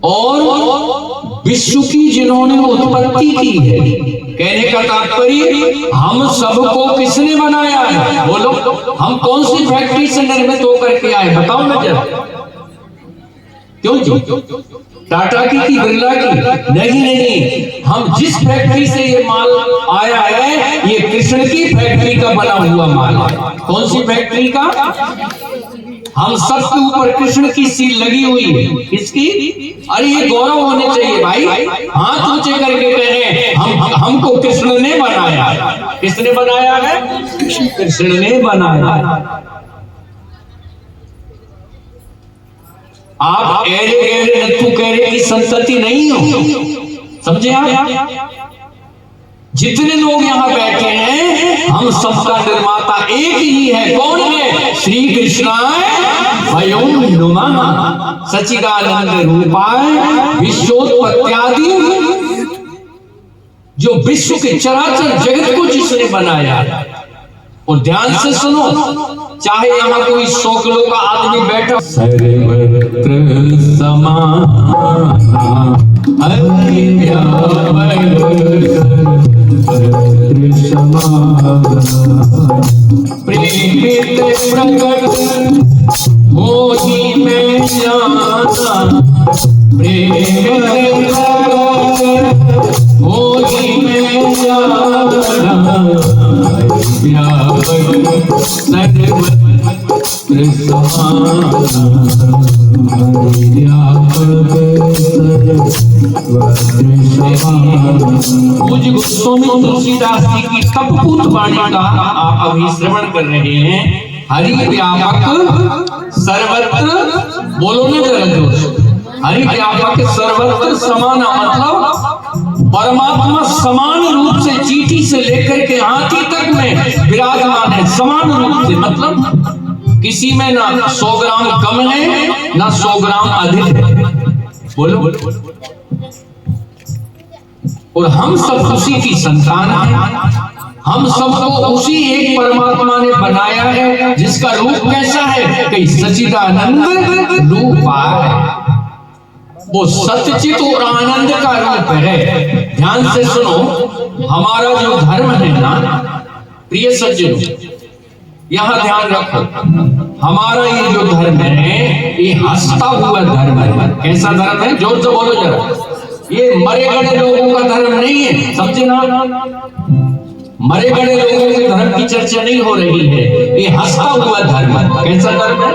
और विश्व की जिन्होंने उत्पत्ति की है। कहने का तात्पर्य हम सबको किसने बनाया है? बोलो, हम कौन सी फैक्ट्री से निर्मित होकर के आए? बताओ ना जरा। क्यों जी? टाटा की बिरला की? नहीं, हम जिस फैक्ट्री से ये माल आया है, ये कृष्ण की फैक्ट्री का बना हुआ माल है। कौन सी फैक्ट्री का? हम सबके ऊपर कृष्ण की सील लगी हुई है। किसकी? अरे ये गौरव होने चाहिए भाई। हाथ ऊंचे करके कहें हमको कृष्ण ने बनाया। किसने बनाया है? कृष्ण ने बनाया। आप एरे गहरे नत्थु कहरे की संतति नहीं हो, समझे आप? जितने लोग यहाँ बैठे हैं, हम सबका निर्माता एक ही है। कौन है? श्री कृष्णाय वयम् नुमः सच्चिदानंद रूपाय विश्वोत्पत्त्यादि। जो विश्व के चराचर जगत को जिसने बनाया। और ध्यान से सुनो, चाहे यहाँ कोई 100 किलो का आदमी बैठा, सर्वत्र समान प्रेमित प्रकट मोही में जाना, प्रेमित मोही में जाना, व्यापक सर्वत्र समान, पूज्य गोस्वामी तुलसीदास जी की कपपूत वाणी का आप अभी श्रवण कर रहे हैं। हरि व्यापक सर्वत्र, बोलो ना जरा जोर से, हरि व्यापक सर्वत्र समाना, मतलब परमात्मा समान रूप से चींटी से लेकर के हाथी तक में विराजमान है। समान रूप से मतलब किसी में ना 100 ग्राम कम है, ना 100 ग्राम अधिक है। बोलो। और हम सब उसी की संतान हैं। हम सबको उसी एक परमात्मा ने बनाया है, जिसका रूप कैसा है? कि सच्चिदानंद रूप है। वो सच्चित और आनंद का रूप है। ध्यान से सुनो, हमारा जो धर्म है ना प्रिय सज्जनों, यहां ध्यान रखो, हमारा ये जो धर्म है, ये हंसता हुआ धर्म है। कैसा धर्म है? जोर से बोलो जरा। ये मरे गड़े लोगों का धर्म नहीं है, समझे ना? मरे गड़े लोगों के धर्म की चर्चा नहीं हो रही है, ये हंसता हुआ धर्म है। कैसा धर्म है?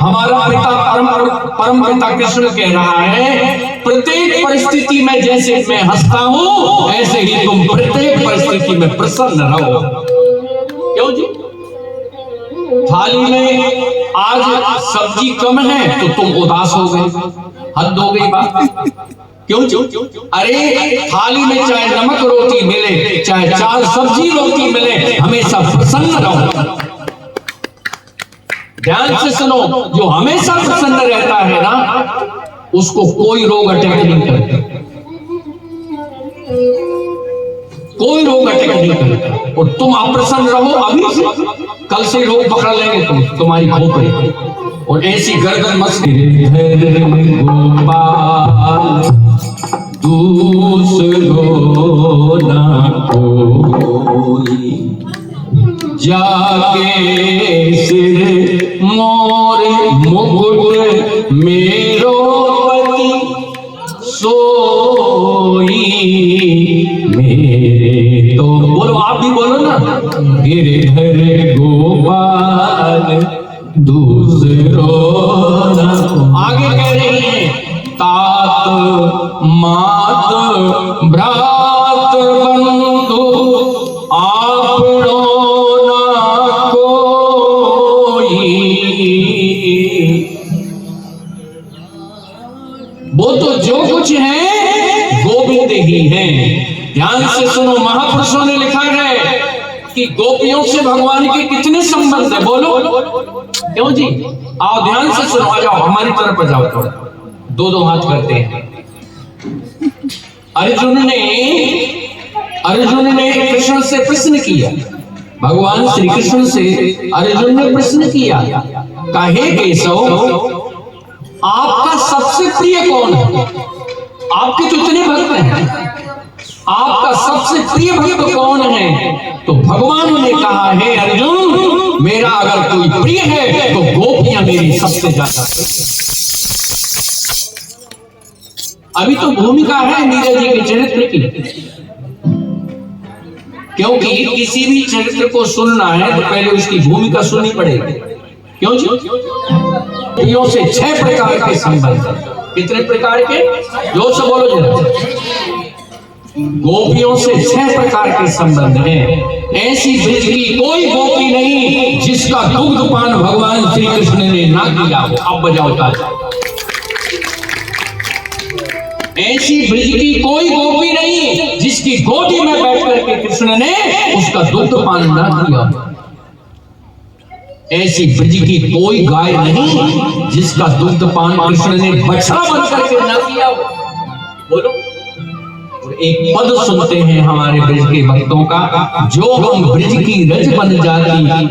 हमारा पिता परम पिता कृष्ण कह रहा है, प्रत्येक परिस्थिति में जैसे मैं हंसता हूं, ऐसे ही तुम प्रत्येक परिस्थिति में प्रसन्न रहो। क्यों जी? थाली में आज सब्जी कम है तो तुम उदास हो गए, हद हो गई बात। क्यों? अरे थाली में चाहे नमक रोटी मिले, चाहे 4 सब्जी रोटी मिले, हमेशा प्रसन्न रहो। ध्यान से सुनो, जो हमेशा प्रसन्न रहता है ना, उसको कोई रोग अटैक नहीं करता, कोई रोग अटैक नहीं करता। और तुम अप्रसन्न रहो अभी से, कल से रोग पकड़ लेंगे तुम्हारी खोपड़ी। और ऐसी गर्दन मत गोपाल दूसरो ना कोई, जाके सिर मोर मुकुट मेरो पति सोई, मेरे तो बोलो, आप भी बोलो ना, गिरधर गोपाल दूसरो ना। आगे कह रही है, तात मात भ्रात बंधु आपनो ना कोई। वो तो जो कुछ है गोविंद ही है। ध्यान से सुनो, महापुरुषों ने लिखा है कि गोपियों से भगवान के कितने संबंध है? बोलो। क्यों जी? आओ ध्यान से सुनो, आ जाओ हमारी तरफ आ जाओ, थोड़ा 2-2 हाथ करते हैं। अर्जुन ने कृष्ण से प्रश्न किया भगवान श्री कृष्ण से अर्जुन ने प्रश्न किया, कहे केशव आपका सबसे प्रिय कौन है? आपके तो इतने भक्त हैं, आपका सबसे प्रिय भक्त कौन है? तो भगवान ने कहा, है अर्जुन, मेरा अगर कोई प्रिय है तो गोपियां मेरी सबसे ज्यादा। अभी तो भूमिका है नीरज जी के चरित्र की, क्योंकि किसी भी चरित्र को सुनना है तो पहले उसकी भूमिका सुननी पड़ेगी। क्यों जी? गोपियों से 6 प्रकार के संबंध। कितने प्रकार के? जोर से बोलो जरा। गोपियों से 6 प्रकार के संबंध हैं। ऐसी ब्रज की कोई गोपी नहीं जिसका दुग्धपान भगवान श्री कृष्ण ने ना किया हो। अब बजाओ ताली। ऐसी ब्रज की कोई गोपी नहीं जिसकी गोदी में बैठ करके कृष्ण ने उसका दुग्धपान ना किया। ऐसी ब्रज की कोई गाय नहीं जिसका दुग्धपान कृष्ण ने बछड़ा बन करके ना किया हो। बोलो। और एक पद सुनते हैं हमारे ब्रज के भक्तों का, जो हम ब्रज की रज बन जाती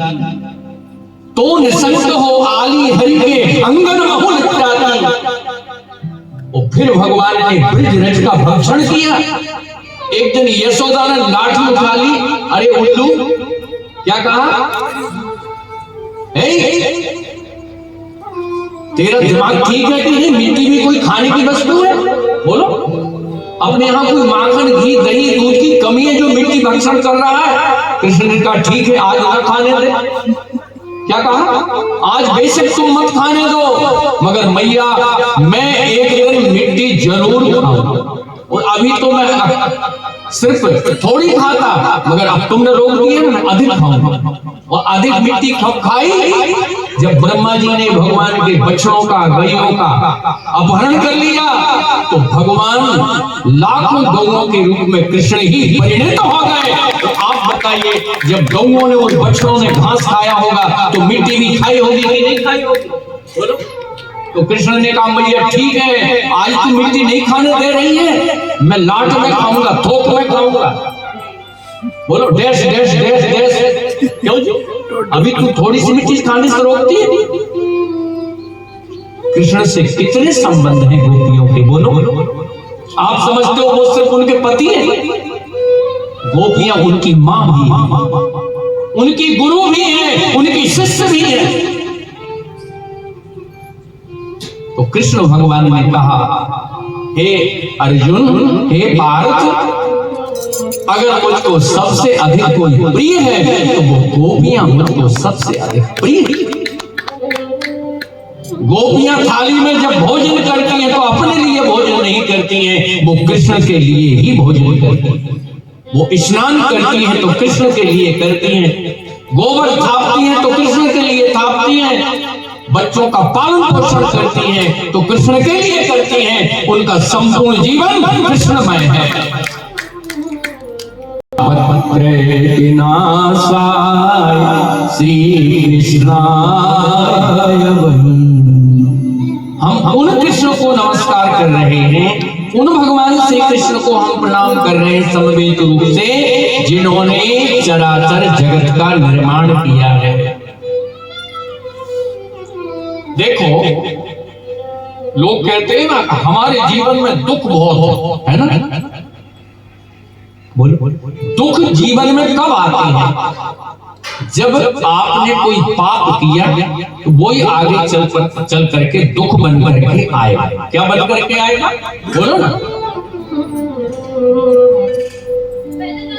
तो निसंग हो आली हरि के अंगन बहु लग जाती। और फिर भगवान ने ब्रज रज का भक्षण किया। एक दिन यशोदा ने लाठी उठा ली। अरे उल्लू, क्या कहा? तेरा दिमाग ठीक है कि नहीं? मिट्टी भी कोई खाने की वस्तु है? बोलो। अपने यहां कोई माखन घी दही दूध की कमी है जो मिट्टी भक्षण कर रहा है? कृष्ण ने कहा ठीक है, आज ना खाने दे। क्या कहा? आज बेशक तुम मत खाने दो, मगर मैया मैं एक दिन मिट्टी जरूर खाऊंगा। और अभी तो मैं सिर्फ थोड़ी खाता, मगर अब तुमने रोक दिया ना, मैं अधिक खाऊंगा। और अधिक मिट्टी कब खाई? जब ब्रह्मा जी ने भगवान के बछड़ों का, गायों का अपहरण कर लिया तो भगवान लाखों गौओं के रूप में कृष्ण ही परिणत हो गए। तो आप बताइए, जब गौओं ने और बछड़ों ने घास खाया होगा तो मिट्टी भी खाई होगी कि नहीं खाई होगी? बोलो। तो कृष्ण ने कहा मैया ठीक है, आज तू मिट्टी नहीं खाने दे रही है, मैं लाट में खाऊंगा, थोक में खाऊंगा। बोलो। Dash dash dash dash. क्यों जी? अभी तू थोड़ी सी मिट्टी खाने से रोकती है? कृष्ण से कितने संबंध हैं गोपियों के? बोलो। आप समझते हो वो सिर्फ उनके पति हैं? गोपियां उनकी मां भी हैं, उनकी गुरु भी हैं, उनकी शिष्य भी हैं। तो कृष्ण भगवान ने कहा, हे अर्जुन, हे पार्थ, अगर मुझको सबसे अधिक कोई प्रिय है तो वो गोपियां मुझको सबसे अधिक प्रिय है। गोपियां थाली में जब भोजन करती हैं तो अपने लिए भोजन नहीं करती हैं, वो कृष्ण के लिए ही भोजन करती हैं। वो स्नान करती हैं तो कृष्ण के लिए करती हैं, गोबर थापती हैं तो कृष्ण के लिए थापती हैं, बच्चों का पालन पोषण करती हैं तो कृष्ण के लिए करती हैं। उनका संपूर्ण जीवन कृष्णमय है। श्री कृष्णाय हम उन कृष्ण को नमस्कार कर रहे हैं, उन भगवान श्री कृष्ण को हम प्रणाम कर रहे हैं समवेत रूप से, जिन्होंने चराचर जगत का निर्माण किया है। देखो, लोग कहते हैं ना हमारे जीवन में दुख बहुत है ना? बोलो। दुख जीवन में कब आते हैं? जब आपने कोई पाप किया तो वही आगे चल करके दुख बन करके आएगा। क्या बन करके आएगा? बोलो ना।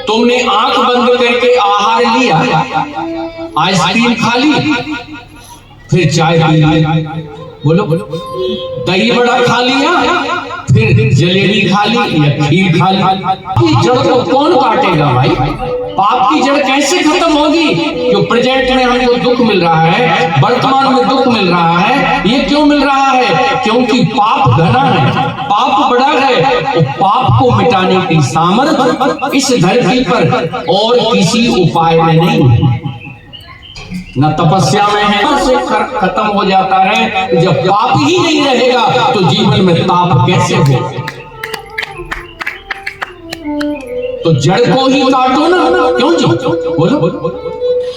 तुमने आंख बंद करके आहार लिया, आइसक्रीम खा ली, फिर चाय पी ली, बोलो, दही बड़ा खा लिया, फिर जलेबी खा ली या खीर खा ली। जड़ को कौन काटेगा भाई? पाप की जड़ कैसे खत्म होगी? जो प्रेजेंट में हमको दुख मिल रहा है, वर्तमान में दुख मिल रहा है, ये क्यों मिल रहा है? क्योंकि पाप घना है, पाप बड़ा है। तो पाप को मिटाने की सामर्थ्य इस धरती पर और किसी उपाय में नहीं है, न तपस्या में है, से खत्म हो जाता है। जब पाप ही नहीं रहेगा तो जीवन में ताप कैसे हो? तो जड़ को ही काटो ना। क्यों जी? बोलो।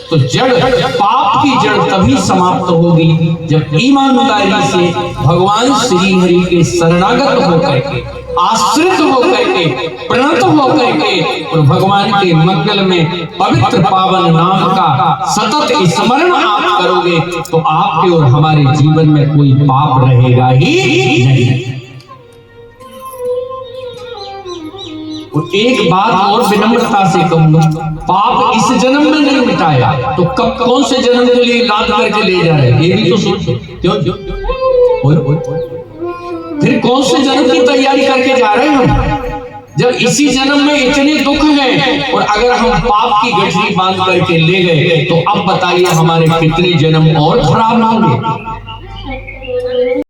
तो जड़, पाप की जड़ तभी समाप्त होगी जब ईमानदारी से भगवान श्री हरि के शरणागत होकर के, आश्रित होकर के, प्रणत होकर के और भगवान के मंगल में पवित्र पावन नाम का सतत स्मरण आप करोगे तो आपके और हमारे जीवन में कोई पाप रहेगा ही नहीं। और एक बात और विनम्रता से कहूंगा, पाप इस जन्म में नहीं मिटाया तो कब कौन से जन्म के लिए लाद करके ले जा रहे हैं, ये भी तो सोचो। क्यों फिर कौन से जन्म की तैयारी करके जा रहे हैं हम, जब इसी जन्म में इतने दुख हैं और अगर हम पाप की गठरी बांध करके ले गए तो अब बताइए हमारे कितने जन्म और खराब होंगे।